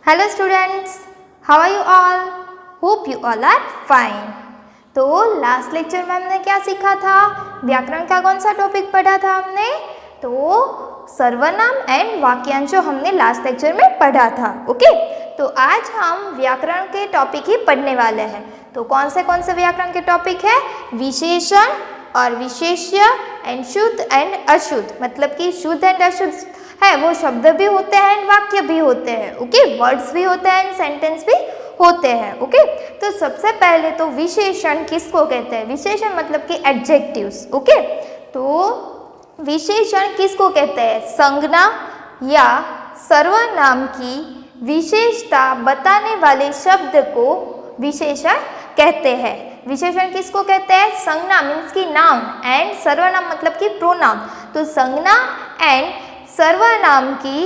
Hello students, how are you all? Hope you all are fine. तो last lecture में हमने क्या सीखा था? व्याकरण का कौन सा टॉपिक पढ़ा था हमने? तो सर्वनाम एंड वाक्यांश हमने लास्ट लेक्चर में पढ़ा था. ओके, तो आज हम व्याकरण के टॉपिक ही पढ़ने वाले हैं. तो कौन से व्याकरण के टॉपिक है? विशेषण और विशेष्य एंड शुद्ध एंड अशुद्ध. मतलब कि शुद्ध एंड अशुद्ध है वो शब्द भी होते हैं एंड वाक्य भी होते हैं. ओके, वर्ड्स भी होते हैं एंड सेंटेंस भी होते हैं. ओके, तो सबसे पहले तो विशेषण किसको कहते हैं? विशेषण मतलब कि एडजेक्टिव्स. ओके, तो विशेषण किसको कहते हैं? संज्ञा या सर्वनाम की विशेषता बताने वाले शब्द को विशेषण कहते हैं. विशेषण किसको कहते हैं? संज्ञा मीन्स की नाउन एंड सर्वनाम मतलब कि प्रोनाउन. तो संज्ञा एंड सर्वनाम की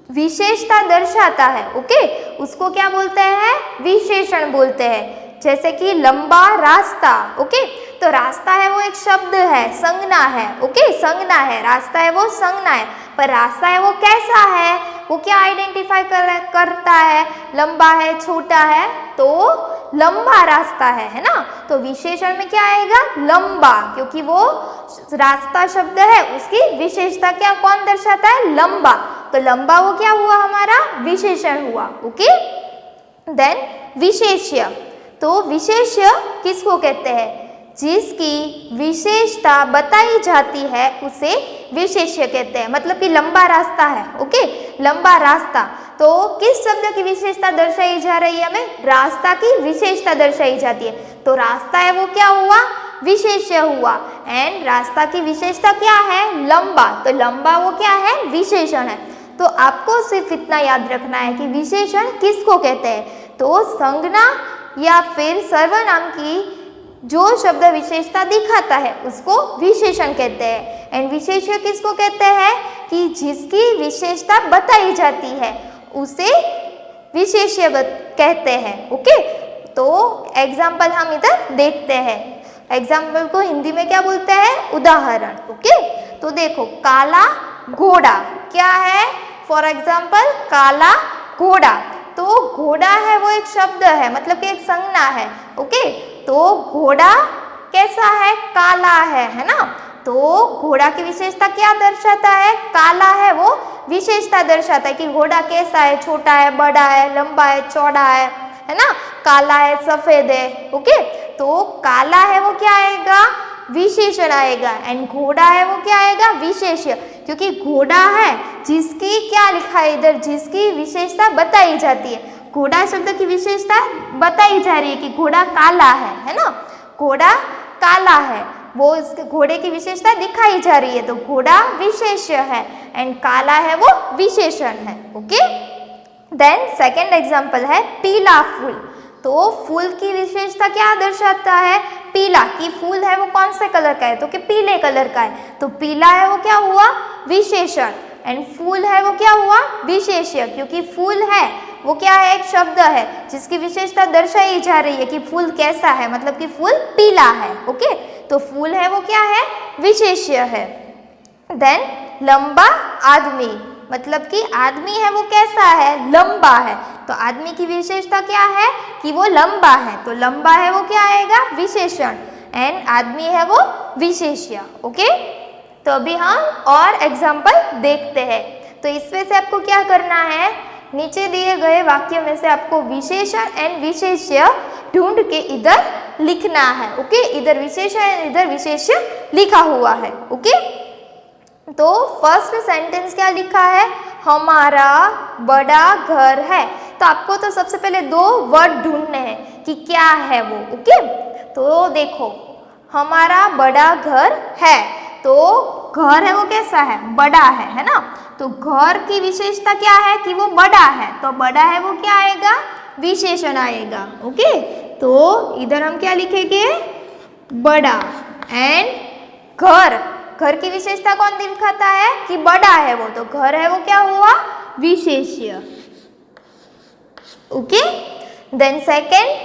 विशेषता दर्शाता है. ओके, उसको क्या बोलते हैं? विशेषण बोलते हैं. जैसे कि लंबा रास्ता. ओके, तो रास्ता है वो एक शब्द है, संज्ञा है. ओके, संज्ञा है, रास्ता है वो संज्ञा है. पर रास्ता है वो कैसा है? वो क्या आइडेंटिफाई करता है? लंबा है, छोटा है, तो लंबा रास्ता है ना. तो विशेषण में क्या आएगा? लंबा, क्योंकि वो रास्ता शब्द है, उसकी विशेषता क्या कौन दर्शाता है? लंबा. तो लंबा वो क्या हुआ? हमारा विशेषण हुआ. ओके, देन विशेष्य. तो विशेष्य किसको कहते हैं? जिसकी विशेषता बताई जाती है उसे विशेष्य कहते हैं. मतलब कि लंबा रास्ता है. ओके, लंबा रास्ता. तो किस शब्द की विशेषता दर्शाई जा रही है? हमें रास्ता की विशेषता दर्शाई जाती है. तो रास्ता है वो क्या हुआ? विशेष्य हुआ. एंड रास्ता की विशेषता क्या है? लंबा. तो लंबा वो क्या है? विशेषण है. तो आपको सिर्फ इतना याद रखना है कि विशेषण किसको कहते हैं. तो संज्ञा या फिर सर्वनाम की जो शब्द विशेषता दिखाता है उसको विशेषण कहते हैं. एंड विशेष्य किसको कहते हैं? कि जिसकी विशेषता बताई जाती है उसे विशेष्य कहते हैं. ओके, तो एग्जाम्पल हम इधर देखते हैं. एग्जाम्पल को हिंदी में क्या बोलते हैं? उदाहरण. ओके, तो देखो, काला घोड़ा क्या है? फॉर एग्जाम्पल काला घोड़ा. तो घोड़ा है वो एक शब्द है, मतलब कि एक संज्ञा है. ओके, तो घोड़ा कैसा है? काला है ना. तो घोड़ा की विशेषता क्या दर्शाता है? काला है वो विशेषता दर्शाता है कि घोड़ा कैसा है? छोटा है, बड़ा है, लंबा है, चौड़ा है ना. काला है, सफेद है. ओके, तो काला है वो क्या आएगा? विशेषण आएगा. एंड घोड़ा है वो क्या आएगा? विशेष्य. क्योंकि घोड़ा है जिसकी क्या लिखा है इधर? जिसकी विशेषता बताई जाती है. घोड़ा शब्द की विशेषता बताई जा रही है कि घोड़ा काला है ना. घोड़ा काला है, वो इसके घोड़े की विशेषता दिखाई जा रही है. तो घोड़ा विशेष्य है एंड काला है वो विशेषण है. ओके, देन सेकंड एग्जांपल है पीला फूल. तो फूल की विशेषता क्या दर्शाता है? पीला. कि फूल है वो कौन से कलर का है? तो कि पीले कलर का है. तो पीला है वो क्या हुआ? विशेषण. एंड फूल है वो क्या हुआ? विशेष्य. क्योंकि फूल है वो क्या है? एक शब्द है जिसकी विशेषता दर्शाई जा रही है कि फूल कैसा है, मतलब कि फूल पीला है. ओके, तो फूल है वो क्या है? विशेष्य है. देन लंबा आदमी. मतलब कि आदमी है वो कैसा है? लंबा है. तो आदमी की विशेषता क्या है? कि वो लंबा है. तो लंबा है वो क्या आएगा? विशेषण. एंड आदमी है वो विशेष्य. ओके, तो अभी हम और एग्जाम्पल देखते हैं. तो इसमें से आपको क्या करना है? नीचे दिए गए वाक्य में से आपको विशेषण एंड विशेष्य ढूंढ के इधर लिखना है. ओके, इधर विशेषण इधर विशेष्य लिखा हुआ है. ओके, तो फर्स्ट सेंटेंस क्या लिखा है? हमारा बड़ा घर है. तो आपको तो सबसे पहले दो वर्ड ढूंढने हैं कि क्या है वो. ओके, तो देखो, हमारा बड़ा घर है. तो घर है वो कैसा है? बड़ा है ना. तो घर की विशेषता क्या है? कि वो बड़ा है. तो बड़ा है वो क्या आएगा? विशेषण आएगा. ओके, तो इधर हम क्या लिखेंगे? बड़ा. एंड घर, घर की विशेषता कौन दिखाता है? कि बड़ा है वो. तो घर है वो क्या हुआ? विशेष्य. ओके, देन सेकंड,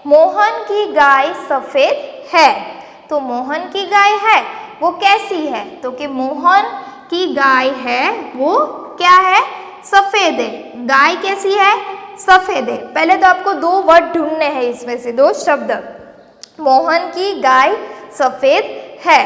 मोहन की गाय सफेद है. तो मोहन की गाय है वो कैसी है? तो कि मोहन की गाय है वो क्या है? सफेद है. गाय कैसी है? सफेद है। पहले तो आपको दो वर्ड ढूंढने हैं, इसमें से दो शब्द। मोहन की गाय सफेद है,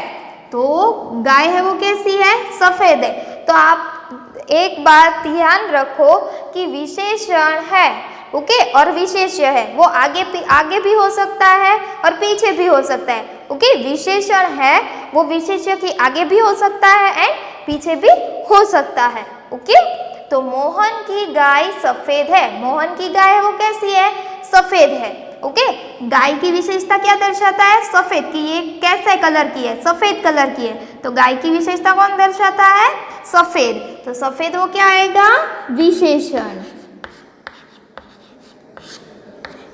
तो गाय है वो कैसी है? सफेद है। तो आप एक बात ध्यान रखो कि विशेषण है, ओके, और विशेष्य है, वो आगे भी हो सकता है और पीछे भी हो सकता है, ओके। विशेषण है वो विशेष्य की आगे भी हो सकता है एंड पीछे भी हो सकता है, ओके। तो मोहन की गाय सफेद है, मोहन की गाय वो कैसी है? सफेद है, ओके। गाय की विशेषता क्या दर्शाता है? सफेद की, ये कैसे कलर की है? सफेद कलर की है। तो गाय की विशेषता कौन दर्शाता है? सफेद। तो सफेद वो क्या आएगा? विशेषण।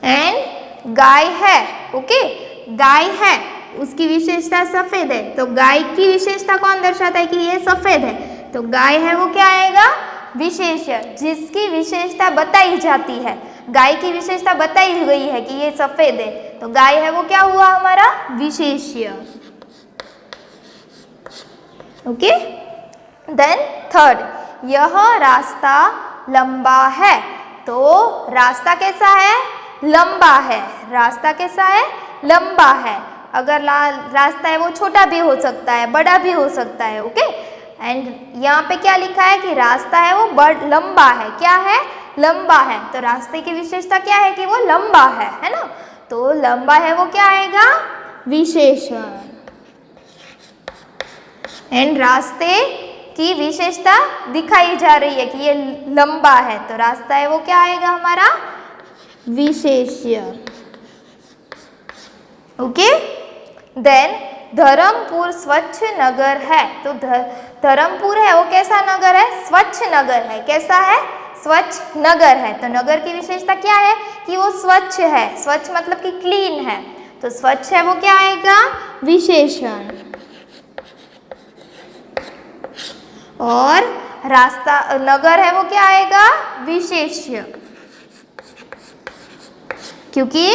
एंड गाय है, ओके, गाय है, उसकी विशेषता सफेद है। तो गाय की विशेषता कौन दर्शाता है कि ये सफेद है? तो गाय है वो क्या आएगा? विशेष्य, जिसकी विशेषता बताई जाती है। गाय की विशेषता बताई गई है कि ये सफेद है, तो गाय है वो क्या हुआ हमारा? विशेष्य, ओके। देन थर्ड, यह रास्ता लंबा है, तो रास्ता कैसा है? लंबा है। रास्ता कैसा है? लंबा है। अगर रास्ता है वो छोटा भी हो सकता है, बड़ा भी हो सकता है, ओके। एंड यहाँ पे क्या लिखा है कि रास्ता है वो लंबा है। क्या है? लंबा है। तो रास्ते की विशेषता क्या है कि वो लंबा है ना। तो लंबा है वो क्या आएगा? विशेषण। एंड रास्ते की विशेषता दिखाई जा रही है कि ये लंबा है, तो रास्ता है वो क्या आएगा हमारा? विशेष्य, ओके। देन धर्मपुर स्वच्छ नगर है, तो धर्मपुर है वो कैसा नगर है? स्वच्छ नगर है। कैसा है? स्वच्छ नगर है। तो नगर की विशेषता क्या है कि वो स्वच्छ है। स्वच्छ मतलब कि क्लीन है, तो स्वच्छ है वो क्या आएगा? विशेषण। और रास्ता नगर है वो क्या आएगा? विशेष्य, क्योंकि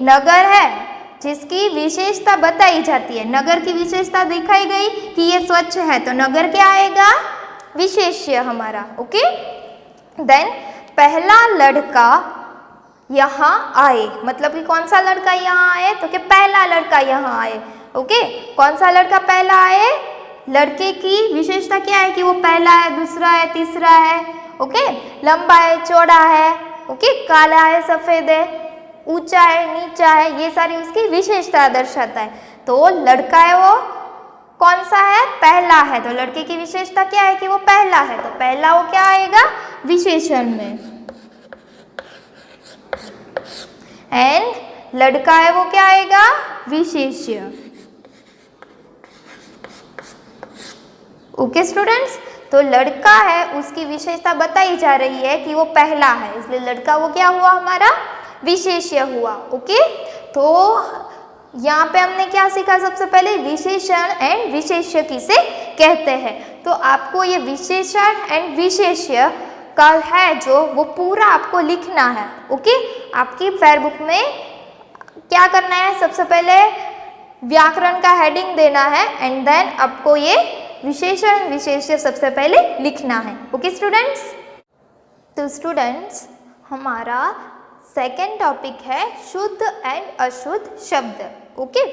नगर है जिसकी विशेषता बताई जाती है। नगर की विशेषता दिखाई गई कि ये स्वच्छ है, तो नगर क्या आएगा? विशेष्य हमारा, ओके। देन पहला लड़का यहाँ आए, मतलब कि कौन सा लड़का यहाँ आए? तो कि पहला लड़का यहाँ आए, ओके। कौन सा लड़का पहला आए? लड़के की विशेषता क्या है कि वो पहला है, दूसरा है, तीसरा है, ओके। लंबा है, चौड़ा है, ओके। काला है, सफेद है, ऊंचा है, नीचा है, ये सारी उसकी विशेषता दर्शाता है। तो लड़का है वो कौन सा है? पहला है। तो लड़के की विशेषता क्या है कि वो पहला है, तो पहला वो क्या आएगा? विशेषण में। एंड लड़का है वो क्या आएगा? विशेष्य, ओके स्टूडेंट्स। तो लड़का है उसकी विशेषता बताई जा रही है कि वो पहला है, इसलिए लड़का वो क्या हुआ हमारा? विशेष्य हुआ, ओके। तो यहाँ पे हमने क्या सीखा? सबसे पहले विशेषण एंड विशेष्य किसे कहते हैं। तो आपको ये विशेषण एंड विशेष्य का है जो वो पूरा आपको लिखना है, ओके। आपकी फेयर बुक में क्या करना है? सबसे पहले व्याकरण का हेडिंग देना है एंड देन आपको ये विशेषण विशेष्य सबसे पहले लिखना है, ओके स्टूडेंट्स। तो स्टूडेंट्स हमारा सेकेंड टॉपिक है शुद्ध एंड अशुद्ध शब्द, ओके।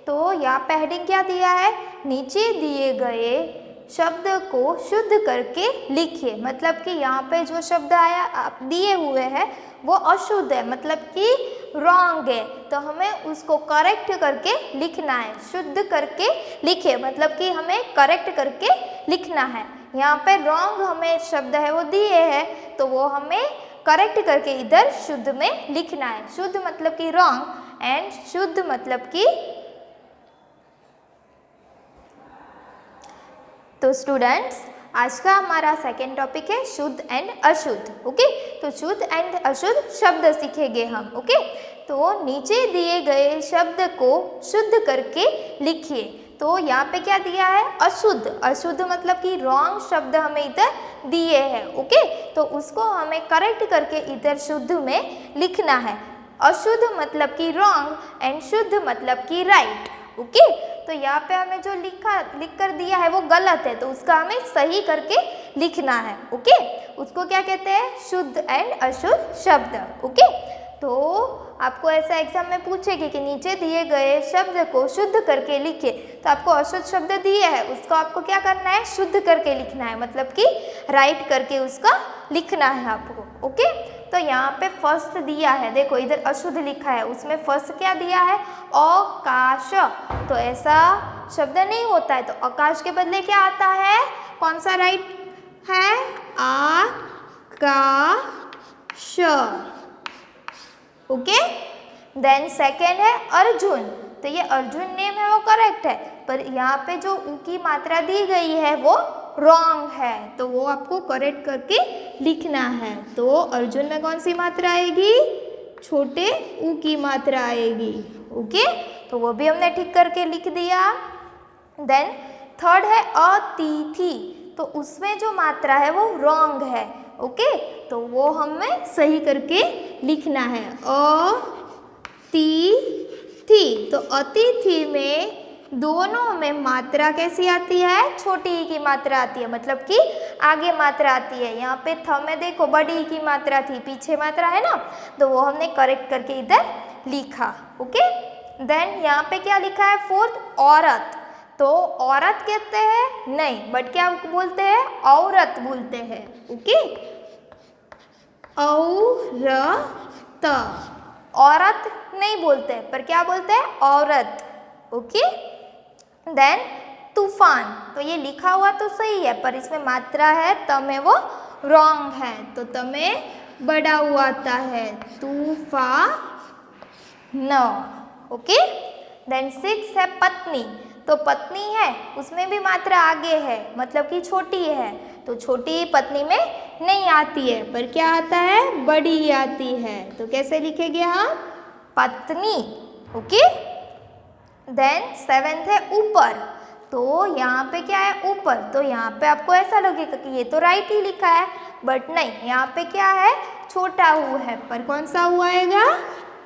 तो यहाँ पे हेडिंग क्या दिया है? नीचे दिए गए शब्द को शुद्ध करके लिखिए। मतलब कि यहाँ पे जो शब्द आया आप दिए हुए हैं वो अशुद्ध है, मतलब कि रॉन्ग है, तो हमें उसको करेक्ट करके लिखना है। शुद्ध करके लिखिए, मतलब कि हमें करेक्ट करके लिखना है। यहाँ पे रॉन्ग हमें शब्द है वो दिए हैं, तो वो हमें करेक्ट करके इधर शुद्ध में लिखना है। शुद्ध मतलब कि रॉन्ग एंड शुद्ध मतलब कि। तो स्टूडेंट्स आज का हमारा सेकेंड टॉपिक है शुद्ध एंड अशुद्ध, ओके। तो शुद्ध एंड अशुद्ध शब्द सीखेंगे हम, ओके। तो नीचे दिए गए शब्द को शुद्ध करके लिखिए। तो यहाँ पे क्या दिया है? अशुद्ध। अशुद्ध मतलब कि रॉन्ग शब्द हमें इधर दिए हैं, ओके। तो उसको हमें करेक्ट करके इधर शुद्ध में लिखना है। अशुद्ध मतलब कि रॉन्ग एंड शुद्ध मतलब कि राइट, ओके। तो यहाँ पे हमें जो लिख कर दिया है वो गलत है, तो उसका हमें सही करके लिखना है। ओके, उसको क्या कहते हैं? शुद्ध एंड अशुद्ध शब्द। ओके, तो आपको ऐसा एग्जाम में पूछेगी कि नीचे दिए गए शब्द को शुद्ध करके लिखे, तो आपको अशुद्ध शब्द दिए है उसको आपको क्या करना है? शुद्ध करके लिखना है, मतलब कि राइट करके उसका लिखना है आपको। ओके, तो यहाँ पे फर्स्ट दिया है, देखो इधर अशुद्ध लिखा है, उसमें फर्स्ट क्या दिया है? आकाश। तो ऐसा शब्द नहीं होता है, तो आकाश के बदले क्या आता है? कौन सा राइट है? आकाश। ओके, देन सेकेंड है अर्जुन। तो ये अर्जुन नेम है वो करेक्ट है, पर यहाँ पे जो ऊ की मात्रा दी गई है वो रॉन्ग है, तो वो आपको करेक्ट करके लिखना है। तो अर्जुन में कौन सी मात्रा आएगी? छोटे ऊ की मात्रा आएगी। ओके, तो वो भी हमने ठीक करके लिख दिया। देन थर्ड है अतिथि। तो उसमें जो मात्रा है वो रॉन्ग है। ओके, तो वो हमें सही करके लिखना है, अतिथि। तो अतिथि में दोनों में मात्रा कैसी आती है? छोटी ई की मात्रा आती है, मतलब कि आगे मात्रा आती है। यहाँ पे थ में देखो बड़ी ई की मात्रा थी, पीछे मात्रा है ना, तो वो हमने करेक्ट करके इधर लिखा। ओके, देन यहाँ पे क्या लिखा है? फोर्थ औरत। तो औरत कहते हैं नहीं, बट क्या बोलते हैं? औरत बोलते हैं। ओके, औरत, औरत नहीं बोलते पर क्या बोलते हैं? औरत। ओके, देन तूफान। तो ये लिखा हुआ तो सही है, पर इसमें मात्रा है तमें वो रॉन्ग है, तो तमें बड़ा हुआ आता है, तूफान। ओके, देन सिक्स है पत्नी। तो पत्नी है उसमें भी मात्रा आगे है, मतलब कि छोटी है, तो छोटी पत्नी में नहीं आती है, पर क्या आता है? बड़ी आती है। तो कैसे लिखेंगे हम? पत्नी। ओके, देन सेवेंथ है ऊपर। तो यहाँ पे क्या है? ऊपर। तो यहाँ पे आपको ऐसा लगेगा कि ये तो राइट ही लिखा है, बट नहीं, यहाँ पे क्या है? छोटा ऊ है, पर कौन सा ऊ आएगा?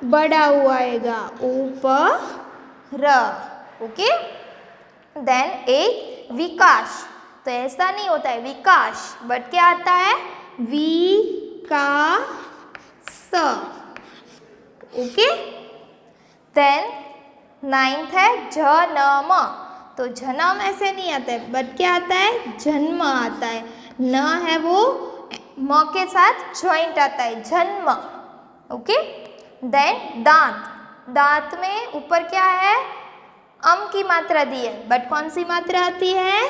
बड़ा ऊ आएगा, ऊपर। ओके, देन एक विकास। तो ऐसा नहीं होता है विकास, बट क्या आता है? विकास। ओके, देन नाइन्थ है जन्म। तो जन्म ऐसे नहीं आता है, बट क्या आता है? जन्म आता है। न है वो म के साथ ज्वाइंट आता है, जन्म। ओके, देन दांत। दांत में ऊपर क्या है? अम की मात्रा दी है, बट कौन सी मात्रा आती है?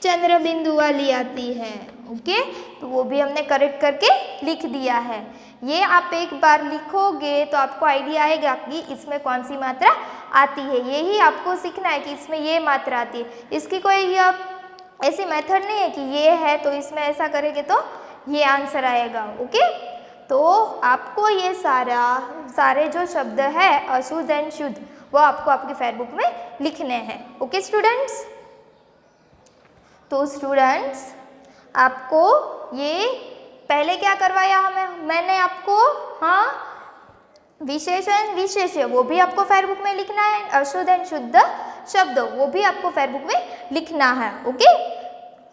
चंद्र बिंदु वाली आती है। ओके, तो वो भी हमने करेक्ट करके लिख दिया है। ये आप एक बार लिखोगे तो आपको आइडिया आएगा कि इसमें कौन सी मात्रा आती है। यही आपको सीखना है कि इसमें ये मात्रा आती है। इसकी कोई ऐसी मेथड नहीं है कि ये है तो इसमें ऐसा करेंगे तो ये आंसर आएगा। ओके, तो आपको ये सारे जो शब्द है अशुद्ध एंड शुद्ध वो आपको आपकी फेयर बुक में लिखने हैं। ओके स्टूडेंट्स, तो स्टूडेंट्स आपको ये पहले क्या करवाया मैंने आपको? हाँ, विशेषण विशेष्य वो भी आपको फेयर बुक में लिखना है। अशुद्ध एंड शुद्ध शब्द वो भी आपको फेयर बुक में लिखना है। ओके,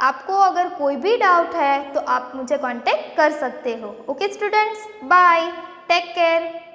आपको अगर कोई भी डाउट है तो आप मुझे कांटेक्ट कर सकते हो। Okay students, bye, take care.